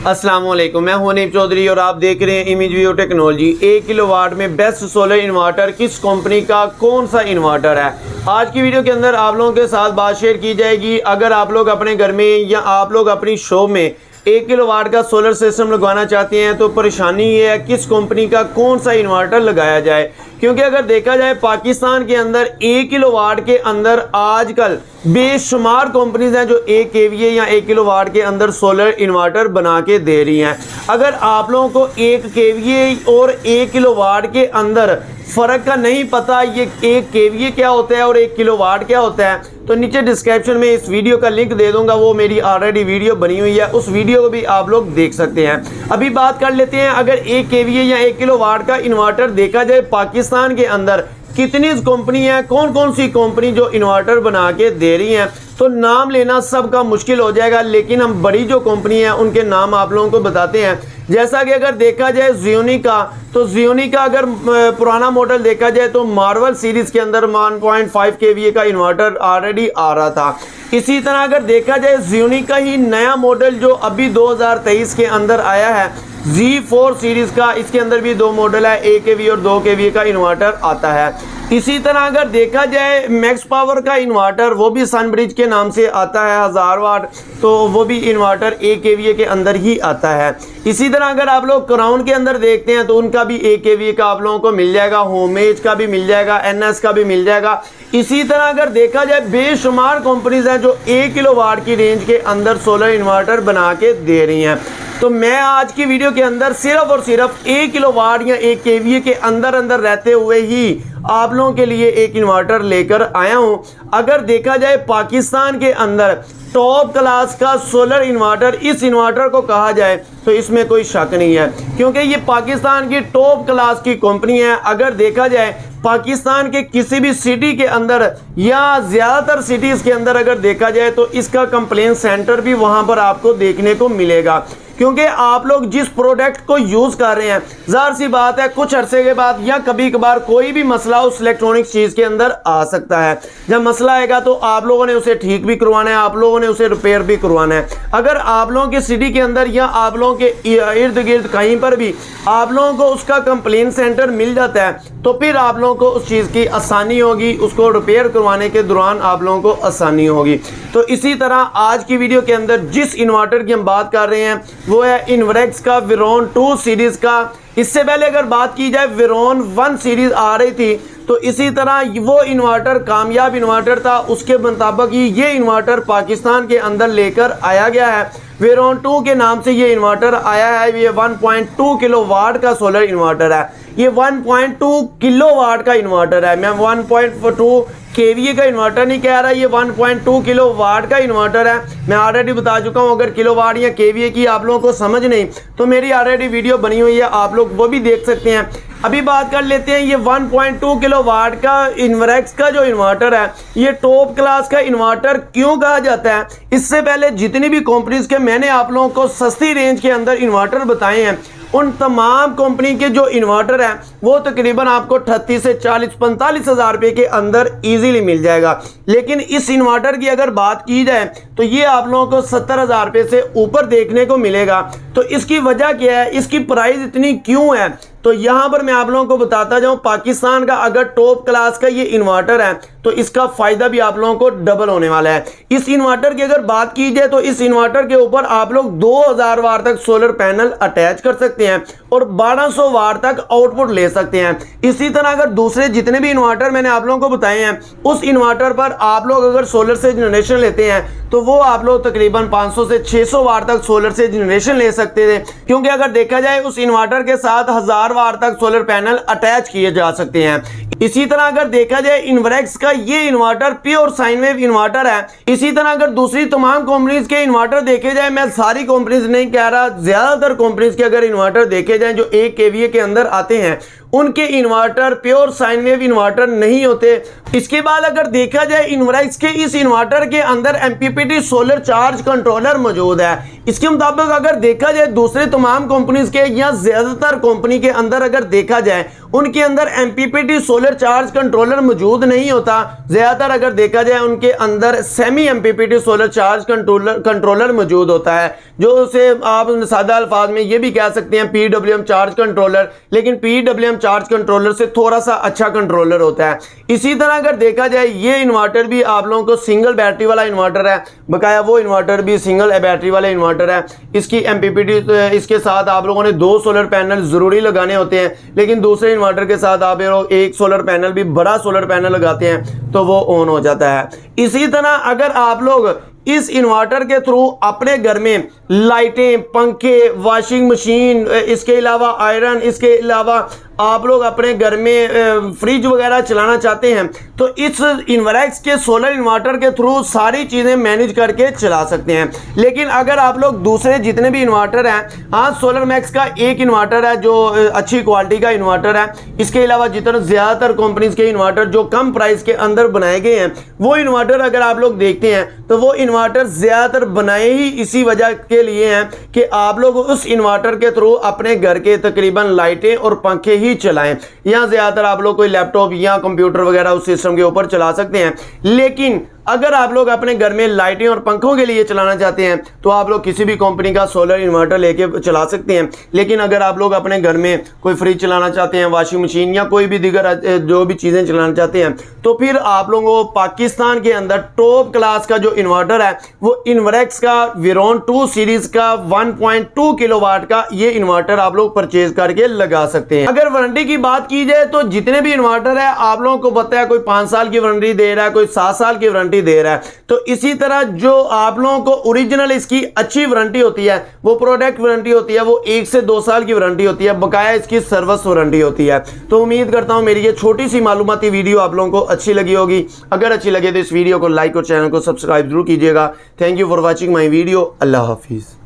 अस्सलाम वालेकुम, मैं हूं हनीफ चौधरी और आप देख रहे हैं इमेज व्यू टेक्नोलॉजी। 1 किलोवाट में बेस्ट सोलर इन्वर्टर किस कंपनी का कौन सा इन्वर्टर है, आज की वीडियो के अंदर आप लोगों के साथ बात शेयर की जाएगी। अगर आप लोग अपने घर में या आप लोग अपनी शॉप में 1 किलोवाट का सोलर सिस्टम लगवाना चाहते हैं तो परेशानी ये है किस कंपनी का कौन सा इन्वर्टर लगाया जाए, क्योंकि अगर देखा जाए पाकिस्तान के अंदर 1 किलोवाट के अंदर आजकल बेशुमार कंपनीज हैं जो 1 kVA या 1 किलोवाट के अंदर सोलर इन्वर्टर बना के दे रही हैं। अगर आप लोगों को 1 kVA और 1 किलोवाट के अंदर फ़र्क का नहीं पता, ये 1 kVA क्या होता है और 1 किलोवाट क्या होता है, तो नीचे डिस्क्रिप्शन में इस वीडियो का लिंक दे दूंगा, वो मेरी ऑलरेडी वीडियो बनी हुई है, उस वीडियो को भी आप लोग देख सकते हैं। अभी बात कर लेते हैं, अगर 1 kVA या 1 किलोवाट का इन्वर्टर देखा जाए पाकिस्तान के अंदर कितनी कंपनी है, कौन कौन सी कंपनी जो इन्वर्टर बना के दे रही हैं, तो नाम लेना सबका मुश्किल हो जाएगा, लेकिन हम बड़ी जो कंपनी है उनके नाम आप लोगों को बताते हैं। जैसा कि अगर देखा जाए जियोनी का, तो जियोनी का अगर पुराना मॉडल देखा जाए तो मार्वल सीरीज के अंदर 1.5 kVA का इन्वर्टर ऑलरेडी आ रहा था। इसी तरह अगर देखा जाए जियोनी का ही नया मॉडल जो अभी 2023 के अंदर आया है Z4 सीरीज का, इसके अंदर भी 2 मॉडल है, 1 kVA और 2 kVA का इन्वर्टर आता है। इसी तरह अगर देखा जाए मैक्स पावर का इन्वर्टर, वो भी सनब्रिज के नाम से आता है 1000 वाट, तो वो भी इन्वर्टर 1 kVA के अंदर ही आता है। इसी तरह अगर आप लोग क्राउन के अंदर देखते हैं तो उनका भी 1 kVA का आप लोगों को मिल जाएगा, होमेज का भी मिल जाएगा, NS का भी मिल जाएगा। इसी तरह अगर देखा जाए बेशुमार कंपनीज हैं जो 1 किलोवाट की रेंज के अंदर सोलर इन्वर्टर बना के दे रही हैं। तो मैं आज की वीडियो के अंदर सिर्फ और सिर्फ 1 किलोवाट या 1 kVA के अंदर रहते हुए ही आप लोगों के लिए एक इन्वर्टर लेकर आया हूं। अगर देखा जाए पाकिस्तान के अंदर टॉप क्लास का सोलर इन्वर्टर इस इन्वर्टर को कहा जाए तो इसमें कोई शक नहीं है, क्योंकि ये पाकिस्तान की टॉप क्लास की कंपनी है। अगर देखा जाए पाकिस्तान के किसी भी सिटी के अंदर या ज़्यादातर सिटीज़ के अंदर अगर देखा जाए तो इसका कंप्लेन सेंटर भी वहां पर आपको देखने को मिलेगा, क्योंकि आप लोग जिस प्रोडक्ट को यूज़ कर रहे हैं, ज़ाहिर सी बात है कुछ अरसे के बाद या कभी कभार कोई भी मसला उस इलेक्ट्रॉनिक चीज़ के अंदर आ सकता है। जब मसला आएगा तो आप लोगों ने उसे ठीक भी करवाना है, आप लोगों ने उसे रिपेयर भी करवाना है। अगर आप लोगों के सिटी के अंदर या आप लोगों के इर्द गिर्द कहीं पर भी आप लोगों को उसका कंप्लेन सेंटर मिल जाता है तो फिर आप लोगों को उस चीज़ की आसानी होगी, उसको रिपेयर करवाने के दौरान आप लोगों को आसानी होगी। तो इसी तरह आज की वीडियो के अंदर जिस इन्वर्टर की हम बात कर रहे हैं वो है इन्वरेक्स का वेरोन 2 सीरीज़ का। इससे पहले अगर बात की जाए वेरोन 1 सीरीज़ आ रही थी, तो इसी तरह वो इन्वर्टर कामयाब इन्वर्टर था, उसके मुताबिक ही ये इन्वर्टर पाकिस्तान के अंदर लेकर आया गया है। वेरोन 2 के नाम से ये इन्वर्टर आया है। ये 1.2 किलोवाट का सोलर इन्वर्टर है, ये 1.2 किलोवाट का इन्वर्टर है। मैं 1.2 kVA का इन्वर्टर नहीं कह रहा, ये 1.2 किलोवाट का इन्वर्टर है। मैं ऑलरेडी बता चुका हूँ, अगर किलोवाट या kVA की आप लोगों को समझ नहीं तो मेरी ऑलरेडी वीडियो बनी हुई है, आप लोग वो भी देख सकते हैं। अभी बात कर लेते हैं ये 1.2 किलोवाट का इन्वरेक्स का जो इन्वर्टर है, ये टॉप क्लास का इन्वर्टर क्यों कहा जाता है। इससे पहले जितनी भी कंपनीज के मैंने आप लोगों को सस्ती रेंज के अंदर इन्वर्टर बताए हैं, उन तमाम कंपनी के जो इन्वर्टर है वो तकरीबन आपको 38 से 40-45 हज़ार रुपये के अंदर इजीली मिल जाएगा। लेकिन इस इन्वर्टर की अगर बात की जाए तो ये आप लोगों को 70 हज़ार रुपये से ऊपर देखने को मिलेगा। तो इसकी वजह क्या है, इसकी प्राइस इतनी क्यों है, तो यहाँ पर मैं आप लोगों को बताता जाऊँ। पाकिस्तान का अगर टॉप क्लास का ये इन्वर्टर है तो इसका फ़ायदा भी आप लोगों को डबल होने वाला है। इस इन्वर्टर की अगर बात की जाए तो इस इन्वर्टर के ऊपर आप लोग 2000 वाट तक सोलर पैनल अटैच कर सकते हैं और 1200 वाट तक आउटपुट ले सकते हैं। इसी तरह अगर दूसरे जितने भी इन्वर्टर मैंने आप लोगों को बताए हैं, उस इन्वर्टर पर आप लोग अगर सोलर से जनरेशन लेते हैं तो वो आप लोग तकरीबन 500 से 600 वाट तक सोलर से जनरेशन ले सकते थे, क्योंकि अगर देखा जाए उस इन्वर्टर के साथ 1000 वाट तक सोलर पैनल अटैच किए जा सकते हैं। इसी तरह अगर देखा जाए इन्वरेक्स का ये inverter pure sine wave inverter है। इसी तरह अगर दूसरी तमाम कंपनीज के इन्वर्टर देखे जाए, मैं सारी कंपनीज नहीं कह रहा, ज्यादातर कंपनीज के अगर इन्वर्टर देखे जाए जो 1 kVA के अंदर आते हैं, उनके inverter pure sine wave inverter नहीं होते। इसके बाद अगर देखा जाए इनवरएक्स के इस इन्वर्टर के अंदर MPPT सोलर चार्ज कंट्रोलर मौजूद है। इसके मुताबिक अगर देखा जाए दूसरे तमाम कंपनीज के या ज्यादातर कंपनी के अंदर अगर देखा जाए उनके अंदर MPPT सोलर चार्ज कंट्रोलर मौजूद नहीं होता। ज्यादातर अगर देखा जाए उनके अंदर semi MPPT solar charge controller मौजूद होता है, जो उसे आप सादा अल्फाज में ये भी कह सकते हैं PWM चार्ज कंट्रोलर, लेकिन PWM चार्ज कंट्रोलर से थोड़ा सा अच्छा कंट्रोलर होता है। इसी तरह अगर देखा जाए ये इन्वर्टर भी आप लोगों को सिंगल बैटरी वाला इन्वर्टर है, बकाया वो इन्वर्टर भी सिंगल बैटरी वाला इन्वर्टर है। इसकी MPPT इसके साथ आप लोगों ने 2 सोलर पैनल जरूरी लगाने होते हैं, लेकिन दूसरे इन्वर्टर के साथ आप लोग एक सोलर पैनल भी बड़ा सोलर पैनल लगाते हैं तो वो ऑन हो जाता है। इसी तरह अगर आप लोग इस इन्वर्टर के थ्रू अपने घर में लाइटें, पंखे, वॉशिंग मशीन, इसके अलावा आयरन, इसके अलावा आप लोग अपने घर में फ्रिज वगैरह चलाना चाहते हैं तो इस इन्वरएक्स के सोलर इन्वर्टर के थ्रू सारी चीज़ें मैनेज करके चला सकते हैं। लेकिन अगर आप लोग दूसरे जितने भी इन्वर्टर हैं, हाँ सोलर मैक्स का एक इन्वर्टर है जो अच्छी क्वालिटी का इन्वर्टर है, इसके अलावा जितने ज़्यादातर कंपनीज के इन्वर्टर जो कम प्राइस के अंदर बनाए गए हैं वो इन्वर्टर अगर आप लोग देखते हैं तो वो इन्वर्टर ज़्यादातर बनाए ही इसी वजह के लिए हैं कि आप लोग उस इन्वर्टर के थ्रू अपने घर के तकरीबन लाइटें और पंखे ही चलाएं। यहाँ ज्यादातर आप लोग कोई लैपटॉप या कंप्यूटर वगैरह उस सिस्टम के ऊपर चला सकते हैं। लेकिन अगर आप लोग अपने घर में लाइटें और पंखों के लिए चलाना चाहते हैं तो आप लोग किसी भी कंपनी का सोलर इन्वर्टर लेके चला सकते हैं। लेकिन अगर आप लोग अपने घर में कोई फ्रिज चलाना चाहते हैं, वॉशिंग मशीन या कोई भी दीगर जो भी चीज़ें चलाना चाहते हैं तो फिर आप लोगों को पाकिस्तान के अंदर टॉप क्लास का जो इन्वर्टर है वो इन्वरएक्स का विरोन 2 सीरीज का 1.2 किलोवाट का ये इन्वर्टर आप लोग परचेज करके लगा सकते हैं। अगर वारंटी की बात की जाए तो जितने भी इन्वर्टर है आप लोगों को बताया कोई 5 साल की वारंटी दे रहा है, कोई 7 साल की वारंटी दे रहा है। तो इसी तरह जो आप लोगों को ओरिजिनल इसकी अच्छी वारंटी होती है वो प्रोडक्ट वारंटी होती है, वो 1 से 2 साल की वारंटी होती है, बकाया इसकी सर्विस वारंटी होती है। तो उम्मीद करता हूं मेरी ये छोटी सी मालूमाती वीडियो आप लोगों को अच्छी लगी होगी। अगर अच्छी लगे तो इस वीडियो को लाइक और चैनल को सब्सक्राइब जरूर कीजिएगा। Thank you for watching my video. Allah Hafiz.